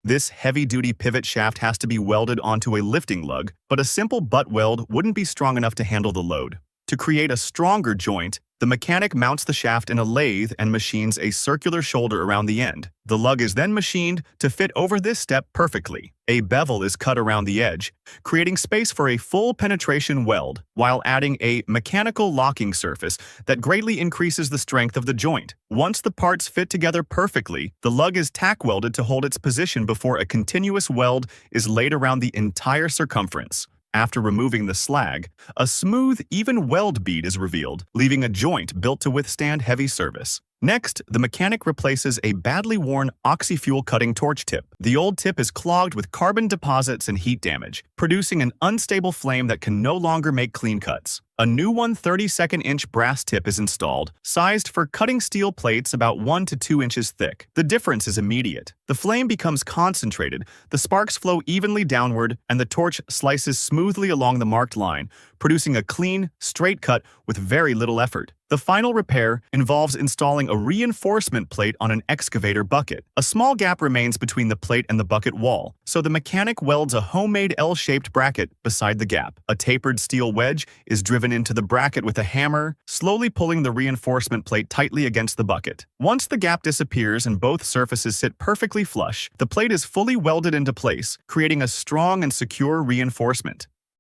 This heavy-duty pivot shaft has to be welded onto a lifting lug, but a simple butt weld wouldn't be strong enough to handle the load. To create a stronger joint, the mechanic mounts the shaft in a lathe and machines a circular shoulder around the end. The lug is then machined to fit over this step perfectly. A bevel is cut around the edge, creating space for a full penetration weld, while adding a mechanical locking surface that greatly increases the strength of the joint. Once the parts fit together perfectly, the lug is tack welded to hold its position before a continuous weld is laid around the entire circumference. After removing the slag, a smooth, even weld bead is revealed, leaving a joint built to withstand heavy service. Next, the mechanic replaces a badly worn oxy-fuel cutting torch tip. The old tip is clogged with carbon deposits and heat damage, producing an unstable flame that can no longer make clean cuts. A new 1/32" brass tip is installed, sized for cutting steel plates about 1 to 2 inches thick. The difference is immediate. The flame becomes concentrated, the sparks flow evenly downward, and the torch slices smoothly along the marked line, producing a clean, straight cut with very little effort. The final repair involves installing a reinforcement plate on an excavator bucket. A small gap remains between the plate and the bucket wall, so the mechanic welds a homemade L-shaped bracket beside the gap. A tapered steel wedge is driven into the bracket with a hammer, slowly pulling the reinforcement plate tightly against the bucket. Once the gap disappears and both surfaces sit perfectly flush, the plate is fully welded into place, creating a strong and secure reinforcement.